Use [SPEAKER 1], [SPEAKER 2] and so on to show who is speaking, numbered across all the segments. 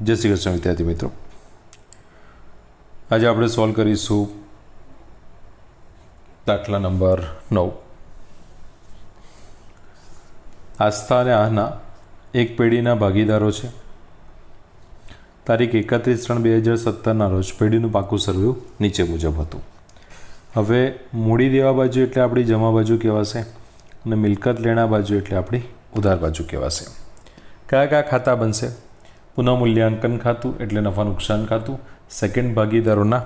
[SPEAKER 1] जय श्री कृष्ण विद्यार्थी मित्रों, आज આપણે સોલ્વ કરીશું દાખલા નંબર 9। આસ્થા અને આહના એક પેઢીના ભાગીદારો છે। તારીખ 31/3/2017ના રોજ પેઢીનું પાકું સરવૈયું નીચે મુજબ હતું। હવે મૂડી દેવા બાજુ એટલે આપણી જમા બાજુ કહેવાશે અને મિલકત લેણા બાજુ એટલે આપણી ઉધાર બાજુ કહેવાશે। કયા કયા ખાતા બનશે? પુનઃમૂલ્યાંકન ખાતું એટલે નફા નુકસાન ખાતું, સેકન્ડ ભાગીદારોના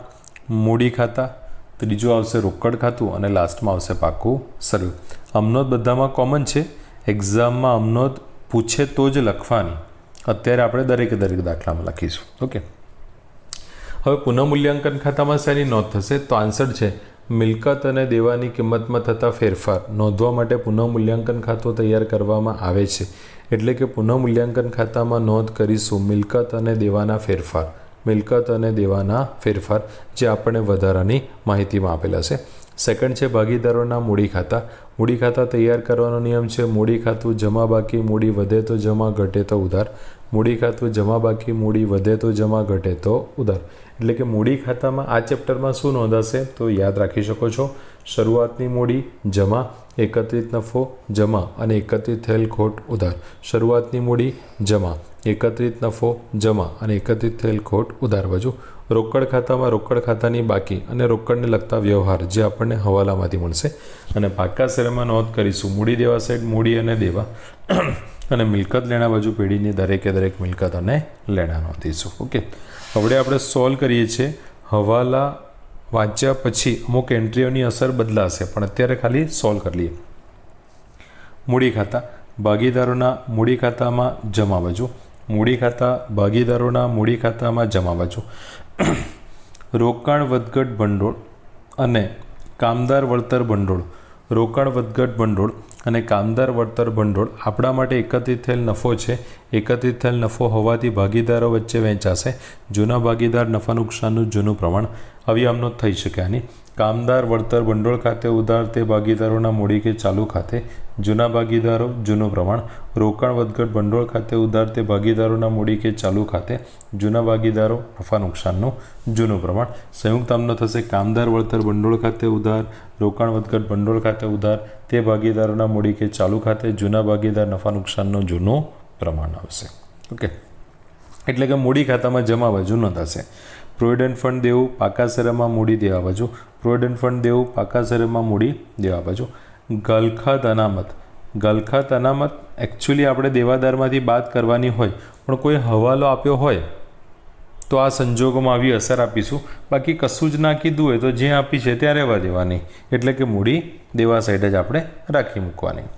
[SPEAKER 1] મૂડી ખાતા, ત્રીજું આવશે રોકડ ખાતું અને લાસ્ટમાં આવશે પાકું સરવૈયું। અમનોંધ બધામાં કોમન છે, એક્ઝામમાં અમનોંધ પૂછે તો જ લખવાની, અત્યારે આપણે દરેકે દરેક દાખલામાં લખીશું। ઓકે, હવે પુનઃમૂલ્યાંકન ખાતામાં શેની નોંધ થશે? તો આન્સર છે મિલકત અને દેવાની કિંમતમાં થતા ફેરફાર નોંધવા માટે પુનઃમૂલ્યાંકન ખાતું તૈયાર કરવામાં આવે છે। એટલે કે પુનઃમૂલ્યાંકન ખાતામાં નોંધ કરીશું મિલકત અને દેવાના ફેરફાર, મિલકત અને દેવાના ફેરફાર જે આપણને વધારાની માહિતીમાં આપેલા છે। સેકન્ડ છે ભાગીદારોના મૂડી ખાતા। મૂડી ખાતા તૈયાર કરવાનો નિયમ છે મૂડી ખાતું જમા બાકી મૂડી વધે તો જમા ઘટે તો ઉધાર, મૂડી ખાતું જમા બાકી મૂડી વધે તો જમા ઘટે તો ઉધાર। એટલે કે મૂડી ખાતામાં આ ચેપ્ટરમાં શું નોંધાશે તો યાદ રાખી શકો છો, શરૂઆતની મૂડી જમા, એકત્રિત નફો જમા અને એકત્રિત થયેલ ખોટ ઉધાર। શરૂઆતની મૂડી જમા, એકત્રિત નફો જમા અને એકત્રિત થયેલ ખોટ ઉધાર બાજુ। રોકડ ખાતામાં રોકડ ખાતાની બાકી અને રોકડને લગતા વ્યવહાર જે આપણને હવાલામાંથી મળશે। અને પાકા સરવૈયામાં નોંધ કરીશું મૂડી દેવા સાઈડ મૂડી અને દેવા અને મિલકત લેણા બાજુ પેઢીની દરેકે દરેક મિલકત અને લેણા નોંધીશું। ઓકે, હવે આપણે સોલ્વ કરીએ છીએ। હવાલા વાંચ્યા પછી અમુક એન્ટ્રીઓની અસર બદલાશે, પણ અત્યારે ખાલી સોલ્વ કરી લઈએ। મૂડી ખાતા, ભાગીદારોના મૂડી ખાતામાં જમા બાજુ, મૂડી ખાતા ભાગીદારોના મૂડી ખાતામાં જમા બાજુ। રોકાણ વધઘટ ભંડોળ અને કામદાર વળતર ભંડોળ, રોકાણ વધઘટ ભંડોળ અને કામદાર વળતર ભંડોળ આપણા માટે એકત્રિત થયેલ નફો છે। એકત્રિત થયેલ નફો હોવાથી ભાગીદારો વચ્ચે વહેંચાશે। જૂના ભાગીદાર નફા નુકસાનનું જૂનું પ્રમાણ આવી આમનોંધ થઈ શકે આની। કામદાર વળતર ભંડોળ ખાતે ઉધાર તે ભાગીદારોના મૂડી કે ચાલુ ખાતે, જૂના ભાગીદારો જૂનું પ્રમાણ। રોકાણ વધઘટ ભંડોળ ખાતે ઉધાર તે ભાગીદારોના મૂડી કે ચાલુ ખાતે, જૂના ભાગીદારો નફા નુકસાનનું જૂનું પ્રમાણ। સંયુક્ત આમનો થશે કામદાર વળતર ભંડોળ ખાતે ઉધાર, રોકાણ વધઘટ ભંડોળ ખાતે ઉધાર તે ભાગીદારોના મૂડી કે ચાલુ ખાતે, જૂના ભાગીદાર નફા નુકસાનનું જૂનું પ્રમાણ આવશે। ઓકે, એટલે કે મૂડી ખાતામાં જમા બાજુ નોંધાશે। પ્રોવિડન્ટ ફંડ દેવું પાકા સરવૈયામાં મૂડી દેવા બાજુ, પ્રોવિડન્ટ ફંડ દેવું પાકા સરવૈયામાં મૂડી દેવા બાજુ। ગલખાત અનામત, ગલખાત અનામત એકચ્યુઅલી આપણે દેવાદારમાંથી બાદ કરવાની હોય, પણ કોઈ હવાલો આપ્યો હોય તો આ સંજોગોમાં આવી અસર આપીશું, બાકી કશું જ ના કીધું હોય તો જે આપી છે ત્યાં રહેવા દેવાની, એટલે કે મૂડી દેવા સાઈડ જ આપણે રાખી મૂકવાની।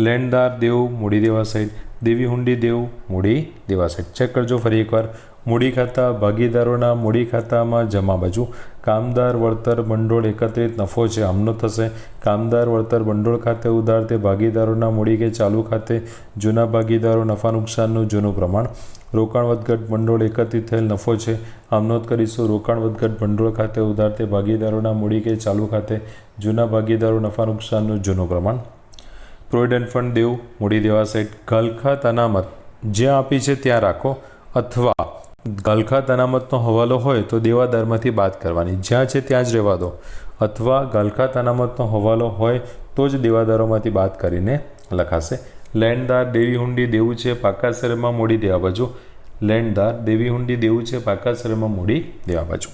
[SPEAKER 1] લેણદાર દેવું મૂડી દેવા સાઈડ, દેવી હુંડી દેવું મૂડી દેવા સાઈડ। ચેક કરજો ફરી એકવાર। મૂડી ખાતા ભાગીદારોના મૂડી ખાતામાં જમા બાજુ, કામદાર વળતર ભંડોળ એકત્રિત નફો છે આમનો થશે કામદાર વળતર ભંડોળ ખાતે ઉધાર તે ભાગીદારોના મૂડી કે ચાલુ ખાતે, જૂના ભાગીદારો નફા નુકસાનનું જૂનું પ્રમાણ। રોકાણ વધઘટ ભંડોળ એકત્રિત થયેલ નફો છે આમ નોંધ કરીશું રોકાણ વધઘટ ભંડોળ ખાતે ઉધાર તે ભાગીદારોના મૂડી કે ચાલુ ખાતે, જૂના ભાગીદારો નફા નુકસાનનું જૂનું પ્રમાણ। પ્રોવિડન્ટ ફંડ દેવું મૂડી દેવા સાઈડ। ગલખાત અનામત જ્યાં આપી છે ત્યાં રાખો, અથવા ગલખાત અનામતનો હવાલો હોય તો દેવાદારમાંથી બાદ કરવાની, જ્યાં છે ત્યાં જ રહેવા દો, અથવા ગલખાત અનામતનો હવાલો હોય તો જ દેવાદારોમાંથી બાદ કરીને લખાશે। લેણદાર દેવી હુંડી દેવું છે પાકા સરવૈયામાં મૂડી દેવા બાજુ, લેણદાર દેવી હુંડી દેવું છે પાકા સરવૈયામાં મૂડી દેવા બાજુ।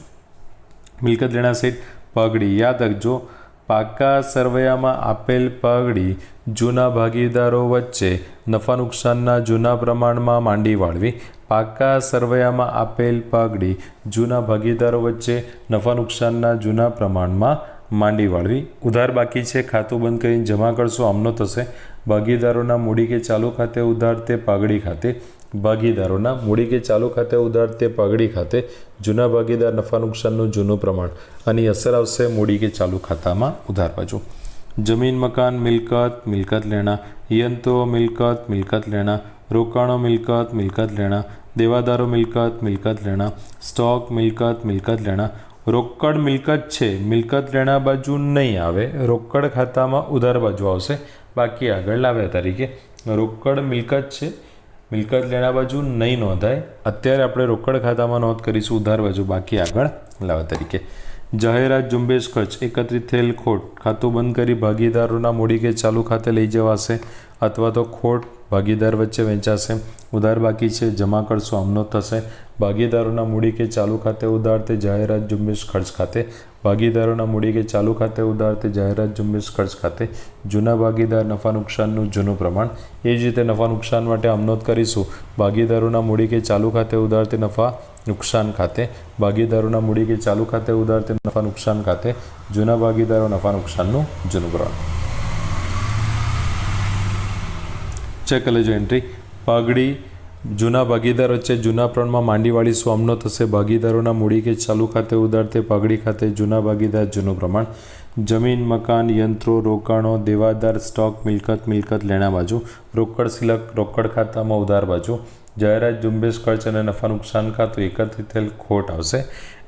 [SPEAKER 1] મિલકત લેણા સાઈડ પગડી, યાદ રાખજો પાકા સરવૈયામાં આપેલ પગડી જૂના ભાગીદારો વચ્ચે નફા નુકસાનના જૂના પ્રમાણમાં માંડી વાળવી। પાકા સરવૈયામાં આપેલ પગડી જૂના ભાગીદારો વચ્ચે નફા નુકસાનના જૂના પ્રમાણમાં માંડી વાળવી। ઉધાર બાકી છે ખાતું બંધ કરીને જમા કરશો આમનો થશે ભાગીદારોના મૂડી કે ચાલુ ખાતે ઉધાર તે પગડી ખાતે, ભાગીદારોના મૂડી કે ચાલુ ખાતે ઉધાર તે પગડી ખાતે, જૂના ભાગીદાર નફા નુકસાનનું જૂનું પ્રમાણ। આની અસર આવશે મૂડી કે ચાલુ ખાતામાં ઉધાર બાજુ। જમીન મકાન મિલકત, મિલકત લેણા, યંત્રો મિલકત, મિલકત લેણા, રોકાણો મિલકત, મિલકત લેણા, દેવાદારો મિલકત, મિલકત લેણા, સ્ટોક મિલકત, મિલકત લેણા। રોકડ મિલકત છે, મિલકત લેણા બાજુ નહીં આવે, રોકડ ખાતામાં ઉધાર બાજુ આવશે, બાકી આગળ લાવ્યા તરીકે રોકડ મિલકત છે, મિલકત લેણા બાજુ નહીં નોંધાય. અત્યારે આપણે રોકડ ખાતામાં નોંધ કરીશું ઉધાર બાજુ બાકી આગળ લાવવા તરીકે. જાહેરાત ઝુંબેશ ખર્ચ એકત્રિત થયેલ ખોટ ખાતું બંધ કરી ભાગીદારોના મૂડી કે ચાલુ ખાતે લઈ જવાશે અથવા તો ખોટ ભાગીદાર વચ્ચે વહેંચાશે. ઉધાર બાકી છે જમા કરશો આમનો થશે. ભાગીદારોના મૂડી કે ચાલુ ખાતે ઉધાર તે જાહેરાત ઝુંબેશ ખર્ચ ખાતે. ભાગીદારોના મૂડી કે ચાલુ ખાતે ઉધાર તે જાહેરાત ઝુંબેશ ખર્ચ ખાતે. જૂના ભાગીદાર નફા નુકસાનનું જૂનું પ્રમાણ. એ જ રીતે નફા નુકસાન માટે આમનોંધ કરીશું. ભાગીદારોના મૂડી કે ચાલુ ખાતે ઉધાર તે નફા નુકસાન ખાતે. ભાગીદારોના મૂડી કે ચાલુ ખાતે ઉધાર તે નફા નુકસાન ખાતે. જૂના ભાગીદારો નફા નુકસાનનું જૂનું પ્રમાણ. ચેક કરી લેજો એન્ટ્રી. પાઘડી જૂના ભાગીદાર વચ્ચે જૂના પ્રમાણમાં માંડી વાળીશું આમનો થશે. ભાગીદારોના મૂડી કે ચાલુ ખાતે ઉધાર તે પાઘડી ખાતે. જૂના ભાગીદાર જૂનું પ્રમાણ. જમીન મકાન યંત્રો રોકાણો દેવાદાર સ્ટોક મિલકત લેણા બાજુ. રોકડ સિલક રોકડ ખાતામાં ઉધાર બાજુ. જાહેરાત ઝુંબેશ ખર્ચ અને નફા નુકસાન ખાતું એકત્રિત થયેલ ખોટ આવશે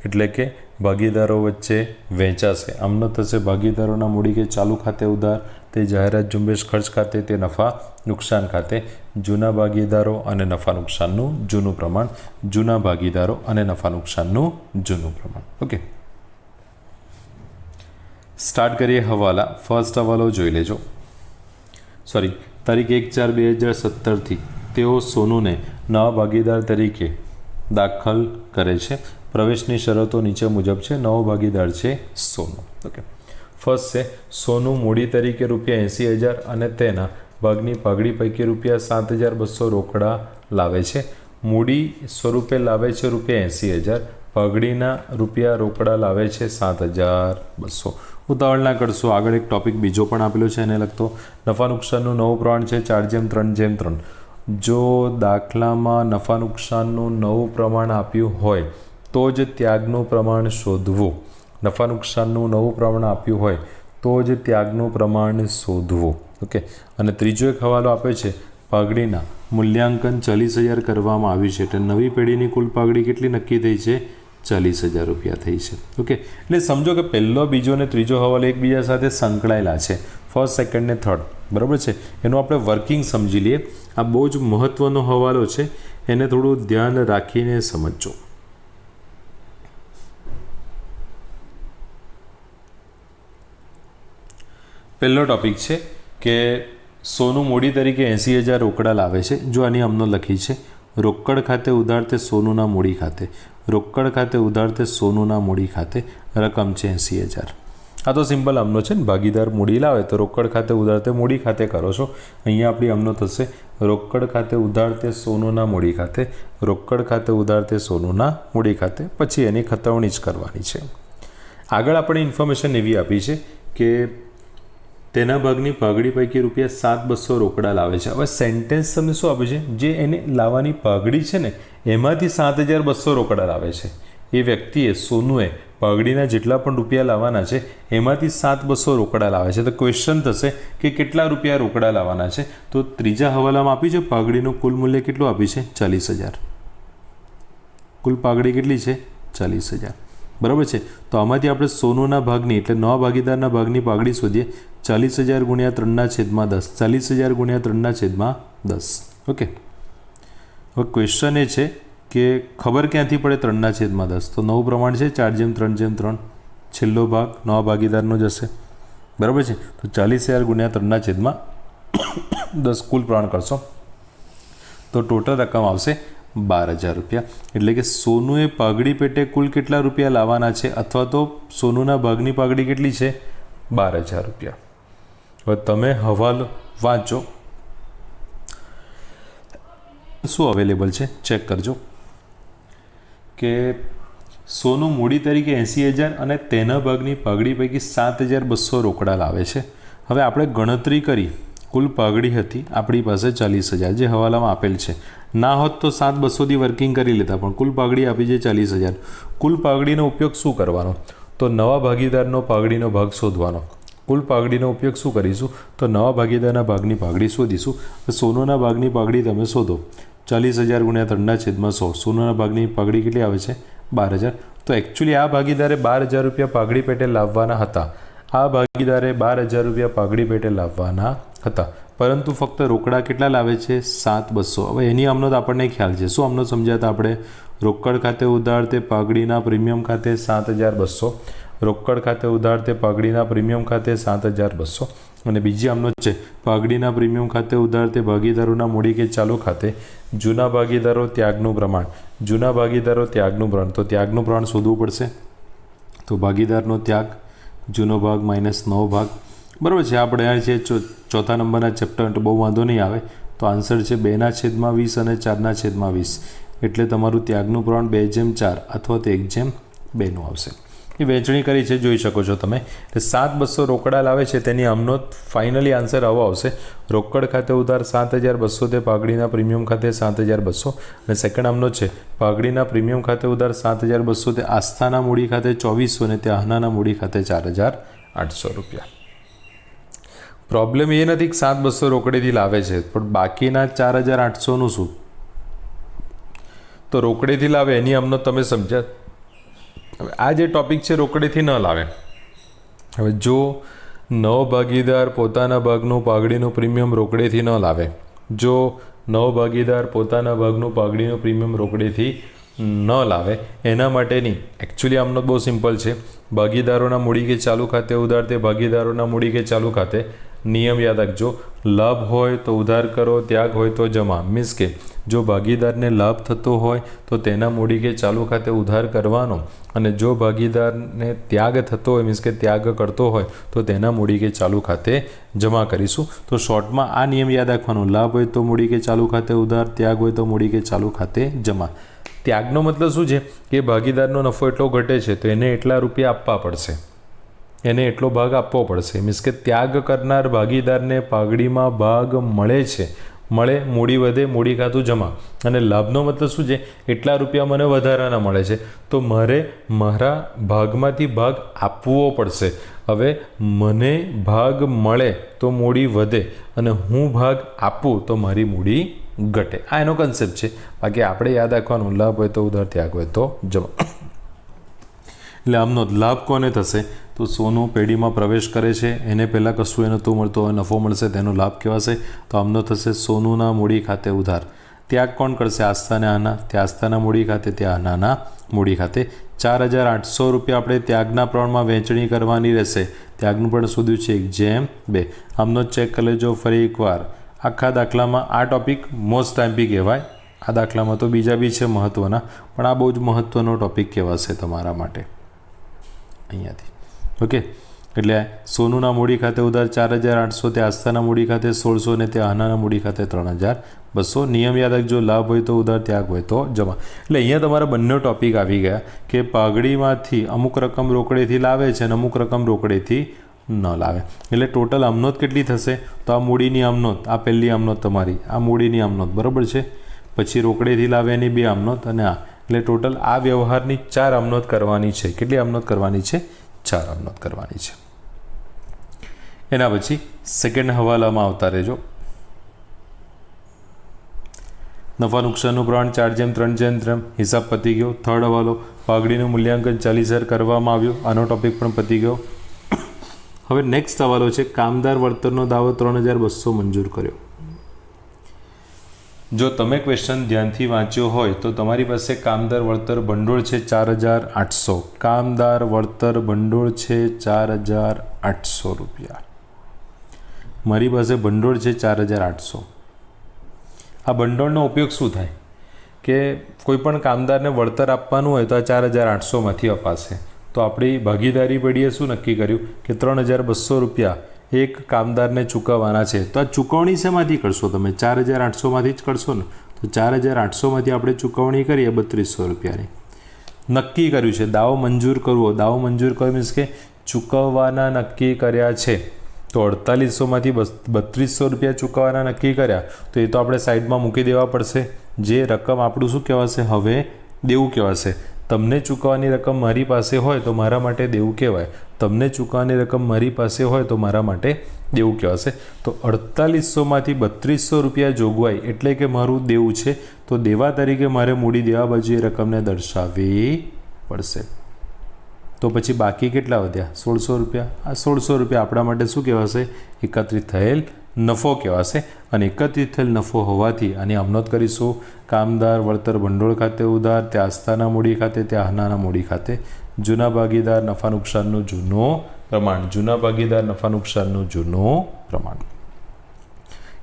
[SPEAKER 1] એટલે કે ભાગીદારો વચ્ચે વહેંચાશે આમનો થશે. ભાગીદારોના મૂડી કે ચાલુ ખાતે ઉધાર તે જાહેરાત ઝુંબેશ ખર્ચ ખાતે તે નફા નુકસાન ખાતે. જૂના ભાગીદારો અને નફા નુકસાનનું જૂનું પ્રમાણ. જૂના ભાગીદારો અને નફા નુકસાનનું જૂનું પ્રમાણ. ઓકે, સ્ટાર્ટ કરીએ હવાલા. ફર્સ્ટ હવાલો જોઈ લેજો. તારીખ 1/4/2017થી તેઓ સોનુને નવા ભાગીદાર તરીકે દાખલ કરે છે. પ્રવેશની શરતો નીચે મુજબ છે. નવો ભાગીદાર છે સોનુ. ઓકે, ફર્સ્ટ છે સોનું મૂડી તરીકે ₹80,000 અને તેના ભાગની પાઘડી પૈકી ₹7,200 રોકડા લાવે છે. મૂડી સ્વરૂપે લાવે છે ₹80,000. પાઘડીના રૂપિયા રોકડા લાવે છે 7,200. ઉતાવળ ના કરશો, આગળ એક ટોપિક બીજો પણ આપેલો છે એને લગતો. નફા નુકસાનનું નવું પ્રમાણ છે 4:3:3. જો દાખલામાં નફા નુકસાનનું નવું પ્રમાણ આપ્યું હોય તો જ ત્યાગનું પ્રમાણ શોધવું. નફા નુકસાનનું નવું પ્રમાણ આપ્યું હોય તો જ ત્યાગનું પ્રમાણ શોધવું. ઓકે, અને ત્રીજો એક હવાલો આપ્યો છે પાઘડીના મૂલ્યાંકન 40,000 કરવામાં આવ્યું છે. એટલે નવી પેઢીની કુલ પાઘડી કેટલી નક્કી થઈ છે? 40,000 રૂપિયા થઈ છે. ઓકે, એટલે સમજો કે પહેલો બીજો અને ત્રીજો હવાલો એકબીજા સાથે સંકળાયેલા છે. ફર્સ્ટ સેકન્ડ ને થર્ડ, બરાબર છે. એનું આપણે વર્કિંગ સમજી લઈએ. આ બહુ જ મહત્ત્વનો હવાલો છે, એને થોડું ધ્યાન રાખીને સમજજો. પહેલો ટોપિક છે કે સોનું મૂડી તરીકે 80,000 રોકડા લાવે છે. જો આની અમનો લખી છે રોકડ ખાતે ઉધાર તે સોનુના મૂડી ખાતે. રોકડ ખાતે ઉધાર તે સોનુના મૂડી ખાતે. રકમ છે 80,000. આ તો સિમ્પલ અમનો છે ને, ભાગીદાર મૂડી લાવે તો રોકડ ખાતે ઉધાર તે મૂડી ખાતે કરો છો. અહીંયા આપણી અમનો થશે રોકડ ખાતે ઉધાર તે સોનુના મૂડી ખાતે. રોકડ ખાતે ઉધાર તે સોનુના મૂડી ખાતે. પછી એની ખતવણી જ કરવાની છે. આગળ આપણે ઇન્ફોર્મેશન એવી આપી છે કે તેના ભાગની પાઘડી પૈકી ₹7,200 રોકડા લાવે છે. હવે સેન્ટેન્સ તમને શું આપે છે? જે એને લાવવાની પાઘડી છે ને એમાંથી 7,200 રોકડા લાવે છે. એ વ્યક્તિએ સોનુએ પાઘડીના જેટલા પણ રૂપિયા લાવવાના છે એમાંથી 7,200 રોકડા લાવે છે. તો ક્વેશ્ચન થશે કે કેટલા રૂપિયા રોકડા લાવવાના છે? તો ત્રીજા હવાલામાં આપ્યું છે પાઘડીનું કુલ મૂલ્ય કેટલું આપ્યું છે? 40,000. કુલ પાઘડી કેટલી છે? 40,000. બરાબર છે. તો આમાંથી આપણે સોનુના ભાગની એટલે નવા ભાગીદારના ભાગની પાઘડી શોધીએ. 40,000 × 3/10. 40,000 × 3/10. ઓકે, હવે ક્વેશ્ચન એ છે કે ખબર ક્યાંથી પડે 3/10? તો નવું પ્રમાણ છે 4:3:3. છેલ્લો ભાગ નવા ભાગીદારનો જ હશે. બરાબર છે. તો 40,000 × 3/10 કુલ પ્રમાણ કરશો તો ટોટલ રકમ આવશે 12,000 રૂપિયા. એટલે કે સોનુએ પાઘડી પેટે કુલ કેટલા રૂપિયા લાવવાના છે અથવા તો સોનુના ભાગની પાઘડી કેટલી છે? 12,000 રૂપિયા. હવે તમે હવાલો વાંચો, શું અવેલેબલ છે ચેક કરજો. કે સોનું મૂડી તરીકે 80,000 અને તેના ભાગની પાઘડી પૈકી 7,200 રોકડા લાવે છે. હવે આપણે ગણતરી કરી, કુલ પાઘડી હતી આપણી પાસે 40,000 જે હવાલામાં આપેલ છે. ના હોત તો 7,200થી વર્કિંગ કરી લેતા, પણ કુલ પાઘડી આપી છે 40,000. કુલ પાઘડીનો ઉપયોગ શું કરવાનો? તો નવા ભાગીદારનો પાઘડીનો ભાગ શોધવાનો. કુલ પાઘડીનો ઉપયોગ શું કરીશું? તો નવા ભાગીદારના ભાગની પાઘડી શોધીશું. સોનુના ભાગની પાઘડી તમે શોધો. 40,000 × 3/100. સોનાના ભાગની પાઘડી કેટલી આવે છે? 12,000. તો એકચ્યુઅલી આ ભાગીદારે 12,000 રૂપિયા પાઘડી પેટે લાવવાના હતા. આ ભાગીદારે 12,000 રૂપિયા પાઘડી પેટે લાવવાના હતા. પરંતુ ફક્ત રોકડા કેટલા લાવે છે 7,200. હવે એની અમનોત આપણને ખ્યાલ છે. શું અમનોત સમજ્યા આપણે? રોકડ ખાતે ઉધાર તે પાઘડીના પ્રીમિયમ ખાતે 7,200. રોકડ ખાતે ઉધાર તે પાઘડીના પ્રીમિયમ ખાતે 7,200. અને બીજી અમનોત છે પાઘડીના પ્રીમિયમ ખાતે ઉધાર તે ભાગીદારોના મૂડી કે ચાલુ ખાતે જૂના ભાગીદારો ત્યાગનું પ્રમાણ. જૂના ભાગીદારો ત્યાગનું પ્રમાણ. તો ત્યાગનું પ્રમાણ શોધવું પડશે. તો ભાગીદારનો ત્યાગ જૂનો ભાગ માઇનસ નવો ભાગ. બરાબર છે. આપણે આ છે ચોથા નંબરના ચેપ્ટર, તો બહુ વાંધો નહીં આવે. તો આન્સર છે 2/20 અને 4/20. એટલે તમારું ત્યાગનું પ્રમાણ 2/4 અથવા તો 1/2 આવશે. એ વહેંચણી કરી છે, જોઈ શકો છો તમે. એટલે 7,200 રોકડા લાવે છે તેની અમનોત ફાઇનલી આન્સર આવો આવશે. રોકડ ખાતે ઉધાર 7,200 તે પાઘડીના પ્રીમિયમ ખાતે 7,200. અને સેકન્ડ અમનોત છે પાઘડીના પ્રીમિયમ ખાતે ઉધાર 7,200 તે આસ્થાના મૂડી ખાતે 2,400 અને તે આહનાના મૂડી ખાતે 4,800 રૂપિયા. પ્રોબ્લેમ એ નથી કે 7,200 રોકડેથી લાવે છે, પણ બાકીના 4,800નું શું? તો રોકડેથી લાવે એની અમનોત તમે સમજ્યા. હવે આ જે ટોપિક છે રોકડેથી ન લાવે. હવે જો નવો ભાગીદાર પોતાના ભાગનું પાઘડીનું પ્રીમિયમ રોકડેથી ન લાવે, જો નવો ભાગીદાર પોતાના ભાગનું પાઘડીનું પ્રીમિયમ રોકડેથી ન લાવે, એના માટેની એકચ્યુઅલી અમનોત બહુ સિમ્પલ છે. ભાગીદારોના મૂડી કે ચાલુ ખાતે ઉધાર તે ભાગીદારોના મૂડી કે ચાલુ ખાતે. નિયમ યાદ રાખજો, લાભ હોય તો ઉધાર કરો, ત્યાગ હોય તો જમા. મીન્સ કે જો ભાગીદારને લાભ થતો હોય તો તેના મૂડી કે ચાલુ ખાતે ઉધાર કરવાનો, અને જો ભાગીદારને ત્યાગ થતો હોય, મીન્સ કે ત્યાગ કરતો હોય તો તેના મૂડી કે ચાલુ ખાતે જમા કરીશું. તો શોર્ટમાં આ નિયમ યાદ રાખવાનો, લાભ હોય તો મૂડી કે ચાલુ ખાતે ઉધાર, ત્યાગ હોય તો મૂડી કે ચાલુ ખાતે જમા. ત્યાગનો મતલબ શું છે કે ભાગીદારનો નફો એટલો ઘટે છે તો એને એટલા રૂપિયા આપવા પડશે, એને એટલો ભાગ આપવો પડશે. મીન્સ કે ત્યાગ કરનાર ભાગીદારને પાઘડીમાં ભાગ મળે છે, મળે, મૂડી વધે, મૂડી ખાતું જમા. અને લાભનો મતલબ શું છે? એટલા રૂપિયા મને વધારાના મળે છે તો મારે મારા ભાગમાંથી ભાગ આપવો પડશે. હવે મને ભાગ મળે તો મૂડી વધે, અને હું ભાગ આપું તો મારી મૂડી ઘટે. આ એનો કન્સેપ્ટ છે. બાકી આપણે યાદ રાખવાનું, લાભ હોય તો ઉધાર, ત્યાગ હોય તો જમા. એટલે આમનો લાભ કોને થશે? તો સોનું પેઢીમાં પ્રવેશ કરે છે એને પહેલાં કશું એને તો મળતો હોય, નફો મળશે, તેનો લાભ કહેવાશે. તો આમનો થશે સોનુના મૂડી ખાતે ઉધાર. ત્યાગ કોણ કરશે? આસ્થાને આના. તે આસ્થાના મૂડી ખાતે, તે આનાના મૂડી ખાતે. 4,800 રૂપિયા આપણે ત્યાગના પ્રમાણમાં વહેંચણી કરવાની રહેશે. ત્યાગનું પણ શોધ્યું છે 1/2. આમનો ચેક કરી લેજો ફરી એકવાર. આખા દાખલામાં આ ટોપિક મોસ્ટ એમપી કહેવાય. આ દાખલામાં તો બીજા બી છે મહત્ત્વના, પણ આ બહુ જ મહત્ત્વનો ટોપિક કહેવાશે તમારા માટે અહીંયાથી. ઓકે, એટલે સોનુના મૂડી ખાતે ઉધાર 4,800, તે આસ્થાના મૂડી ખાતે 1,600 અને તે આનાના મૂડી ખાતે 3,200. નિયમ યાદ રાખજો, લાભ હોય તો ઉધાર, ત્યાગ હોય તો જમા. એટલે અહીંયા તમારા બંને ટોપિક આવી ગયા કે પાઘડીમાંથી અમુક રકમ રોકડેથી લાવે છે અને અમુક રકમ રોકડેથી ન લાવે. એટલે ટોટલ અમનોત કેટલી થશે? તો આ મૂડીની અમનોત, આ પહેલી અમનોત તમારી, આ મૂડીની અમનોત, બરાબર છે. પછી રોકડેથી લાવે એની 2 અમનોત, અને આ એટલે ટોટલ આ વ્યવહારની 4 અમનોત કરવાની છે. કેટલી અમનોત કરવાની છે? 4 અમનોત કરવાની છે. એના પછી સેકન્ડ હવાલામાં આવતા રહેજો. નફા નુકસાનનું પ્રમાણ 4/3/3, હિસાબ પતી ગયો. થર્ડ હવાલો, પાઘડીનું મૂલ્યાંકન 40,000 કરવામાં આવ્યું. આનો ટોપિક પણ પતી ગયો. હવે નેક્સ્ટ હવાલો છે કામદાર વળતરનો દાવો 3,200 મંજૂર કર્યો. જો તમે ક્વેશ્ચન ધ્યાનથી વાંચ્યો હોય તો તમારી પાસે કામદાર વળતર ભંડોળ છે 4,800. કામદાર વળતર ભંડોળ છે 4,800 રૂપિયા. મારી પાસે ભંડોળ છે 4,800. આ ભંડોળનો ઉપયોગ શું થાય કે કોઈ પણ કામદારને વળતર આપવાનું હોય તો આ 4,800માંથી અપાશે. તો આપણી ભાગીદારી પેઢીએ શું નક્કી કર્યું કે 3,200 રૂપિયા એક કામદારને ચૂકવવાના છે. તો આ ચૂકવણી શેમાંથી કરશો? તમે 4,800માંથી જ કરશો ને. તો 4,800માંથી આપણે ચૂકવણી કરીએ 3,200 રૂપિયાની. નક્કી કર્યું છે, દાવો મંજૂર કરવો. દાવો મંજૂર કર્યો મીન્સ કે ચૂકવવાના નક્કી કર્યા છે. તો 4800માંથી 3,200 રૂપિયા ચૂકવવાના નક્કી કર્યા તો એ તો આપણે સાઈડમાં મૂકી દેવા પડશે. જે રકમ આપણું શું કહેવાશે? હવે દેવું કહેવાશે. તમને ચૂકવવાની રકમ મારી પાસે હોય તો મારા માટે દેવું કહેવાય. તમને ચૂકવવાની રકમ મારી પાસે હોય તો મારા માટે દેવું કહેવાશે. તો 4800માંથી 3,200 રૂપિયા જોગવાઈ એટલે કે મારું દેવું છે. તો દેવા તરીકે મારે મૂડી દેવા બાજુ એ રકમને દર્શાવવી પડશે. તો પછી બાકી કેટલા વધ્યા? 1,600 રૂપિયા. આ 1,600 રૂપિયા આપણા માટે શું કહેવાશે? એકત્રિત થયેલ નફો કહેવાશે અને એકત્રિત થયેલ નફો હોવાથી આની આમ નોંધ કરીશું. કામદાર વળતર ભંડોળ ખાતે ઉધાર, ત્યાં આસ્થાના મૂડી ખાતે, ત્યાં આહનાના મૂડી ખાતે. જૂના ભાગીદાર નફા નુકસાનનું જૂનું પ્રમાણ. જૂના ભાગીદાર નફા નુકસાનનું જૂનું પ્રમાણ.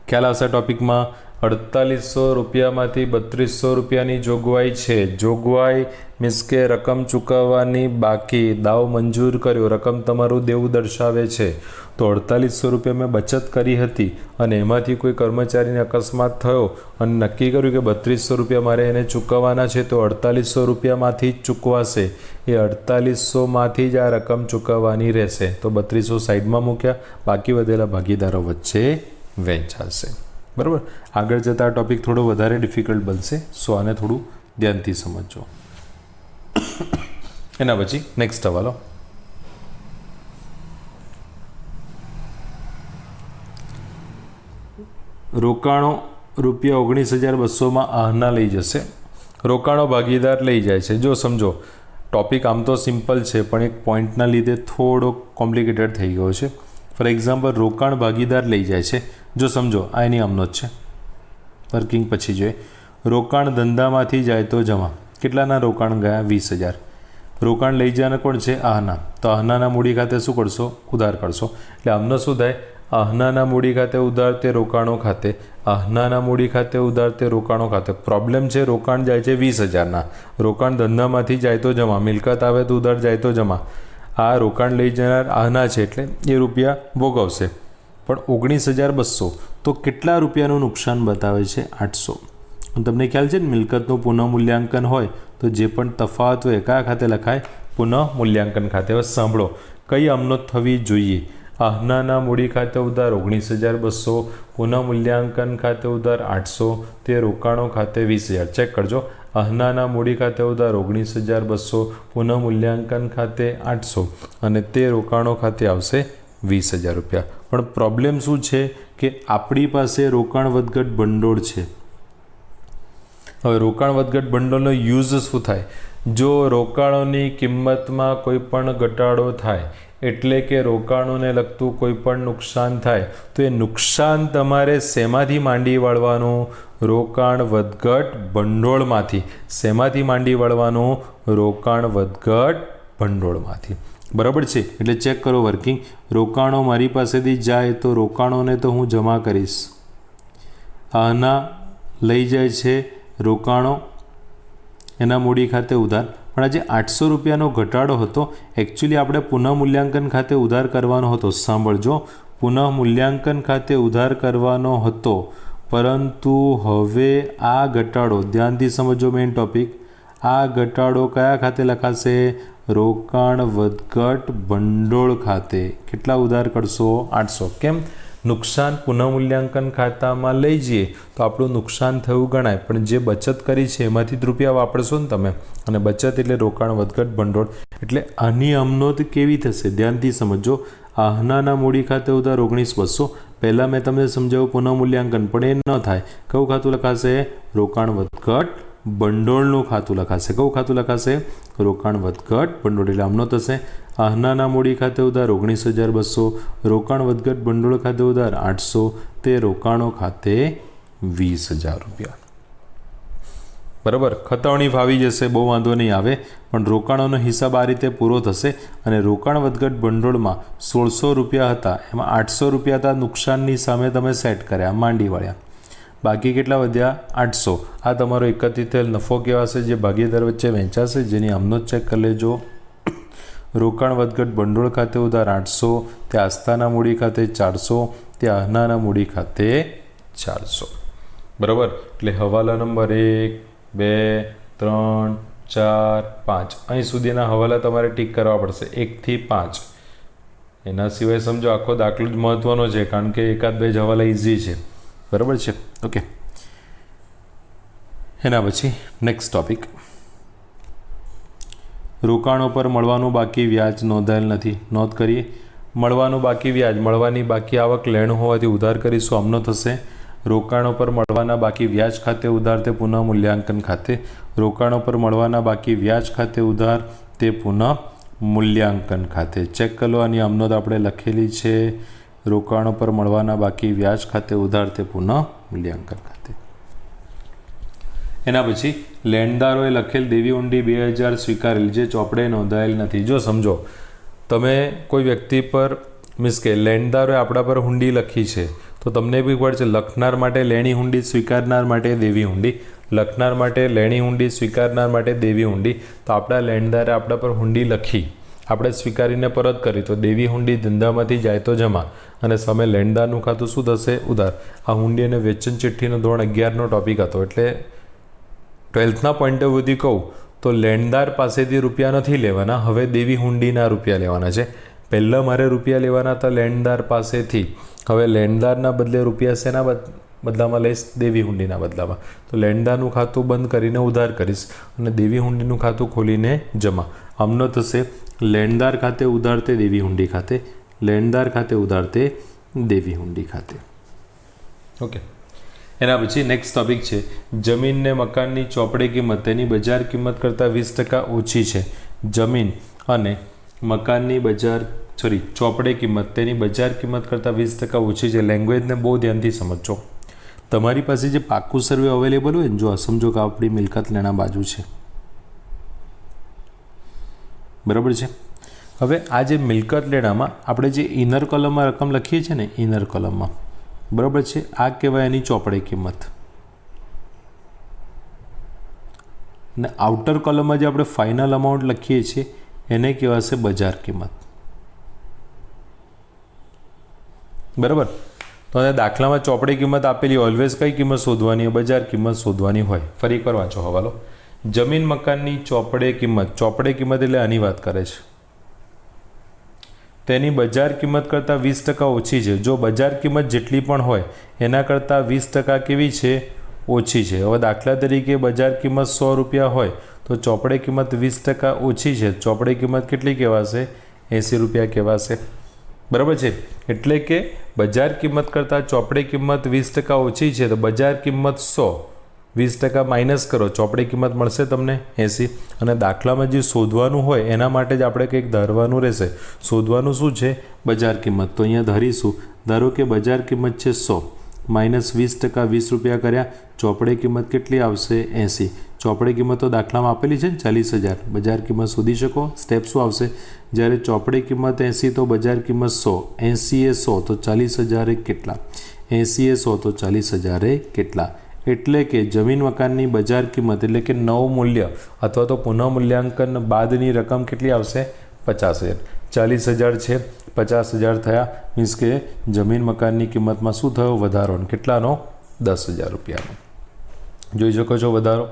[SPEAKER 1] ખ્યાલ આવશે ટોપિકમાં. 4800 રૂપિયામાંથી 3200 રૂપિયાની જોગવાઈ છે. જોગવાઈ મીન્સ કે રકમ ચૂકવવાની બાકી, દાવ મંજૂર કર્યો, રકમ તમારું દેવું દર્શાવે છે. તો 4800 રૂપિયા મેં બચત કરી હતી અને એમાંથી કોઈ કર્મચારીને અકસ્માત થયો અને નક્કી કર્યું કે 3200 રૂપિયા મારે એને ચૂકવવાના છે, તો 4800 રૂપિયામાંથી જ ચૂકવાશે. એ 4800માંથી જ આ રકમ ચૂકવવાની રહેશે. તો 3200 સાઈડમાં મૂક્યા, બાકી વધેલા ભાગીદારો વચ્ચે વહેંચાશે. બરાબર. આગળ જતાં આ ટૉપિક થોડો વધારે ડિફિકલ્ટ બનશે, સો આને થોડું ધ્યાનથી સમજજો. એના પછી નેક્સ્ટ હવાલો. રોકાણો રૂપિયા 19,200માં આહના લઈ જશે. રોકાણો ભાગીદાર લઈ જાય છે. જો સમજો ટૉપિક આમ તો સિમ્પલ છે પણ એક પોઈન્ટના લીધે થોડો કોમ્પ્લિકેટેડ થઈ ગયો છે. ફોર એક્ઝામ્પલ રોકાણ ભાગીદાર લઈ જાય છે. જો સમજો આ એની આમનો જ છે, વર્કિંગ પછી જોઈએ. રોકાણ ધંધામાંથી જાય તો જમા. કેટલાના રોકાણ ગયા? 20,000. રોકાણ લઈ જવાના કોણ છે? આહના. તો આહનાના મૂડી ખાતે શું કરશો? ઉધાર કરશો. એટલે આમનો શું થાય? આહનાના મૂડી ખાતે ઉધાર તે રોકાણો ખાતે, આહનાના મૂડી ખાતે ઉધાર તે રોકાણો ખાતે. પ્રોબ્લેમ છે રોકાણ જાય છે 20,000ના. રોકાણ ધંધામાંથી જાય તો જમા, મિલકત આવે તો ઉધાર જાય તો જમા. આ રોકાણ લઈ જનાર આહના છે એટલે એ રૂપિયા ભોગવશે. પણ 19,200 તો કેટલા રૂપિયાનું નુકસાન બતાવે છે? 800. તમને ખ્યાલ છે ને, મિલકતનું પુનઃમૂલ્યાંકન હોય તો જે પણ તફાવત હોય કયા ખાતે લખાય? પુનઃમૂલ્યાંકન ખાતે. હવે સાંભળો, કઈ અમનોત થવી જોઈએ? આહનાના મૂડી ખાતે ઉધાર 19,200, પુનઃમૂલ્યાંકન ખાતે ઉધાર 800, તે રોકાણો ખાતે 20,000. ચેક કરજો. આહનાના મૂડી ખાતે ઉધાર 19,200, પુનઃમૂલ્યાંકન ખાતે 800 અને તે રોકાણો ખાતે આવશે 20,000 રૂપિયા. પણ પ્રોબ્લેમ શું છે કે આપણી પાસે રોકાણ વધઘટ ભંડોળ છે. હવે રોકાણ વધઘટ ભંડોળનો યુઝ શું થાય? જો રોકાણોની કિંમતમાં કોઈ પણ ઘટાડો થાય એટલે કે રોકાણોને લગતું કોઈ પણ નુકસાન થાય તો એ નુકસાન તમારે શેમાંથી માંડી વાળવાનું? રોકાણ વધઘટ ભંડોળમાંથી. શેમાંથી માંડી વાળવાનું? રોકાણ વધઘટ ભંડોળમાંથી. બરાબર છે. એટલે ચેક કરો વર્કિંગ. રોકાણો મારી પાસેથી જાય તો રોકાણોને તો હું જમા કરીશ. આના લઈ જાય છે રોકાણો, એના મૂડી ખાતે ઉધાર. પણ આજે 800 રૂપિયાનો ઘટાડો હતો. એકચ્યુઅલી આપણે પુનઃમૂલ્યાંકન ખાતે ઉધાર કરવાનો હતો. સાંભળજો, પુનઃમૂલ્યાંકન ખાતે ઉધાર કરવાનો હતો, પરંતુ હવે આ ઘટાડો, ધ્યાનથી સમજો મેઇન ટોપિક, આ ઘટાડો કયા ખાતે લખાશે? રોકાણ વધઘટ ભંડોળ ખાતે. કેટલા ઉધાર કરશો? 800. કેમ? નુકસાન પુનઃમૂલ્યાંકન ખાતામાં લઈ જઈએ તો આપણું નુકસાન થયું ગણાય, પણ જે બચત કરી છે એમાંથી જ રૂપિયા વાપરશો ને તમે. અને બચત એટલે રોકાણ વધઘટ ભંડોળ. એટલે આની અમનોત કેવી થશે? ધ્યાનથી સમજો. આહનાના મૂડી ખાતે ઉધાર 19,200. પહેલાં મેં તમને સમજાવ્યું પુનઃમૂલ્યાંકન, પણ એ ન થાય. કયું ખાતું લખાશે? રોકાણ વધઘટ ભંડોળનું ખાતું લખાશે. કયું ખાતું લખાશે? રોકાણ વધઘટ ભંડોળ. એટલે આમનો થશે આહનાના મૂડી ખાતે ઉધાર 19,200, રોકાણ વધઘટ ભંડોળ ખાતે ઉધાર 800, તે રોકાણો ખાતે 20,000 રૂપિયા. બરાબર. ખતવણી ફાવી જશે, બહુ વાંધો નહીં આવે, પણ રોકાણોનો હિસાબ આ રીતે પૂરો થશે. અને રોકાણ વધઘટ ભંડોળમાં 1,600 રૂપિયા હતા, એમાં 800 રૂપિયા હતા નુકસાનની સામે તમે સેટ કર્યા, માંડી વાળ્યા. બાકી કેટલા વધ્યા? 800. આ તમારો એકત્રિત થયેલ નફો કહેવાશે, જે ભાગીદાર વચ્ચે વહેંચાશે, જેની આમનો જ ચેક કરી લેજો. રોકાણ વધઘટ ભંડોળ ખાતે ઉધાર 800, તે આસ્થાના મૂડી ખાતે 400, તે આહનાના મૂડી ખાતે 400. બરાબર. એટલે હવાલા નંબર 1, 2, 3, 4, 5 અહીં સુધીના હવાલા તમારે ટીક કરવા પડશે, 1 થી 5. એના સિવાય સમજો આખો દાખલો જ મહત્વનો છે, કારણ કે એકાદ બે જ હવાલા ઇઝી છે. બરાબર છે. ઓકે. એના પછી નેક્સ્ટ ટોપિક. રોકાણો પર મળવાનું બાકી વ્યાજ નોંધાયેલ નથી. નોંધ કરીએ. મળવાનું બાકી વ્યાજ, મળવાની બાકી આવક લેણું હોવાથી ઉધાર કરીશું, આમનો થશે. રોકાણો પર મળવાના બાકી વ્યાજ ખાતે ઉધાર, તે પુનઃ મૂલ્યાંકન ખાતે. રોકાણો પર મળવાના બાકી વ્યાજ ખાતે ઉધાર, તે પુનઃ મૂલ્યાંકન ખાતે. ચેક કરો. આની અમનોત આપણે લખેલી છે. રોકાણો પર મળવાના બાકી વ્યાજ ખાતે ઉધાર તે પુનઃ મૂલ્યાંકન ખાતે. એના પછી લેણદારોએ લખેલ દેવી હુંડી 2000 સ્વીકારેલ જે ચોપડે નોંધાયેલ નથી. જો સમજો તમે કોઈ વ્યક્તિ પર મીન્સ કે લેણદારોએ આપણા પર હુંડી લખી છે તો તમને બી ખબર છે લખનાર માટે લેણી હુંડી, સ્વીકારનાર માટે દેવી હુંડી. લખનાર માટે લેણી હુંડી, સ્વીકારનાર માટે દેવી હુંડી. તો આપણા લેણદારે આપણા પર હુંડી લખી, આપણે સ્વીકારીને પરત કરી તો દેવી હુંડી ધંધામાંથી જાય તો જમા અને સામે લેણદારનું ખાતું શું થશે? ઉધાર. આ હુંડી અને વેચાણ ચિઠ્ઠીનો ધોરણ 11નો ટોપિક હતો. એટલે 12થના પોઈન્ટ ઓફ વ્યૂથી કહું તો લેણદાર પાસેથી રૂપિયા નથી લેવાના, હવે દેવી હુંડીના રૂપિયા લેવાના છે. પહેલાં મારે રૂપિયા લેવાના હતા લેણદાર પાસેથી, હવે લેણદારના બદલે રૂપિયા શેના બદલામાં લઈશ? દેવી હુંડીના બદલામાં. તો લેણદારનું ખાતું બંધ કરીને ઉધાર કરીશ અને દેવી હુંડીનું ખાતું ખોલીને જમા. આમનો થશે લેણદાર ખાતે ઉધાર તે દેવી હુંડી ખાતે, લેણદાર ખાતે ઉધાર તે દેવી હુંડી ખાતે. ઓકે. એના પછી નેક્સ્ટ ટોપિક છે જમીનને મકાનની ચોપડે કિંમત તેની બજાર કિંમત કરતાં 20% ઓછી છે. જમીન અને મકાનની ચોપડે કિંમત તેની બજાર કિંમત કરતાં 20% ઓછી છે. લેંગ્વેજને બહુ ધ્યાનથી સમજો. તમારી પાસે જે પાક્કું સર્વે અવેલેબલ હોય ને, જો સમજો કે આપણી મિલકત લેણા બાજુ છે, બરાબર છે. હવે આ જે મિલકત લેણામાં આપણે જે ઇનર કોલમમાં રકમ લખીએ છીએ ને, ઇનર કોલમમાં, બરાબર છે, આ કહેવાય એની ચોપડે કિંમત. ને આઉટર કોલમમાં જે આપણે ફાઇનલ અમાઉન્ટ લખીએ છીએ એને કહેવાશે બજાર કિંમત. બરાબર. તો આ દાખલામાં ચોપડી કિંમત આપેલી, ઓલવેઝ કઈ કિંમત શોધવાની હોય? બજાર કિંમત શોધવાની હોય. ફરી એકવાર વાંચો હવાલો. જમીન મકાનની ચોપડે કિંમત, ચોપડે કિંમત એટલે આની વાત કરે છે, તેની બજાર કિંમત કરતાં 20% ઓછી છે. જો બજાર કિંમત જેટલી પણ હોય એના કરતાં 20% કેવી છે? ઓછી છે. હવે દાખલા તરીકે બજાર કિંમત 100 રૂપિયા હોય તો ચોપડે કિંમત 20% ઓછી છે. ચોપડે કિંમત કેટલી કહેવાશે? 80 રૂપિયા કહેવાશે. બરાબર છે. એટલે કે બજાર કિંમત કરતાં ચોપડે કિંમત 20% ઓછી છે તો બજાર કિંમત 100, 20% માઇનસ કરો, ચોપડી કિંમત મળશે તમને 80. અને દાખલામાં જે શોધવાનું હોય એના માટે જ આપણે કંઈક ધારવાનું રહેશે. શોધવાનું શું છે? બજાર કિંમત. તો અહીંયા ધારીશું, ધારો કે બજાર કિંમત છે 100 માઇનસ 20%, 20 રૂપિયા કર્યા, ચોપડી કિંમત કેટલી આવશે? 80. ચોપડી કિંમત તો દાખલામાં આપેલી છે ને 40,000. બજાર કિંમત શોધી શકો. સ્ટેપ શું આવશે? જ્યારે ચોપડી કિંમત 80 તો બજાર કિંમત 100, 80 એ 100 તો 40,000 એ કેટલા? 80 એ 100 તો 40,000 એ કેટલા? એટલે કે જમીન મકાનની બજાર કિંમત એટલે કે નવું મૂલ્ય અથવા તો પુનઃમૂલ્યાંકન બાદની રકમ કેટલી આવશે? 50,000. 40,000 છે, 50,000 થયા, મીન્સ કે જમીન મકાનની કિંમતમાં શું થયો? વધારો. કેટલાનો? 10,000 રૂપિયાનો. જોઈ શકો છો વધારો.